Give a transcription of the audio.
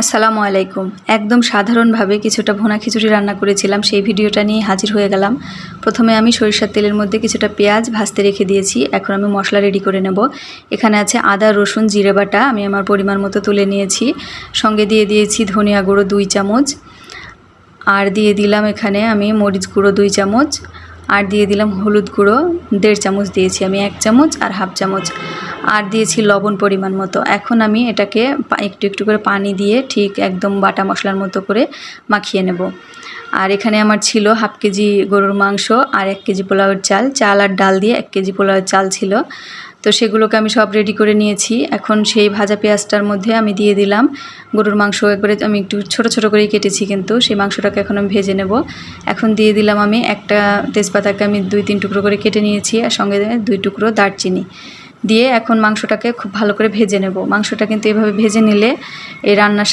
আসসালামু আলাইকুম। একদম সাধারণভাবে কিছুটা ভুনা খিচুড়ি রান্না করেছিলাম, সেই ভিডিওটা নিয়ে হাজির হয়ে গেলাম। প্রথমে আমি সরিষার তেলের মধ্যে কিছুটা পেঁয়াজ ভাজতে রেখে দিয়েছি। এখন আমি মশলা রেডি করে নেব। এখানে আছে আদা, রসুন, জিরে বাটা, আমি আমার পরিমাণ মতো তুলে নিয়েছি। সঙ্গে দিয়ে দিয়েছি ধনিয়া গুঁড়ো 2 চামচ, আর দিয়ে দিলাম এখানে আমি মরিচ গুঁড়ো 2 চামচ, আর দিয়ে দিলাম হলুদ গুঁড়ো 1.5 চামচ দিয়েছি আমি, 1 চামচ আর হাফ চামচ, আর দিয়েছি লবণ পরিমাণ মতো। এখন আমি এটাকে একটু একটু করে পানি দিয়ে ঠিক একদম বাটা মশলার মতো করে মাখিয়ে নেব। আর এখানে আমার ছিল হাফ কেজি গরুর মাংস আর 1 কেজি পোলাওয়ের চাল আর ডাল দিয়ে 1 কেজি পোলাওয়ের চাল ছিল। তো সেগুলোকে আমি সব রেডি করে নিয়েছি। এখন সেই ভাজা পেঁয়াজটার মধ্যে আমি দিয়ে দিলাম গরুর মাংস, একবারে আমি একটু ছোট ছোট করেই কেটেছি, কিন্তু সেই মাংসটাকে এখন আমি ভেজে নেব। এখন দিয়ে দিলাম আমি একটা তেজপাতাকে আমি 2-3 টুকরো করে কেটে নিয়েছি, আর সঙ্গে 2 টুকরো দারচিনি দিয়ে এখন মাংসটাকে খুব ভালো করে ভেজে নেব। মাংসটা কিন্তু এভাবে ভেজে নিলে এই রান্নার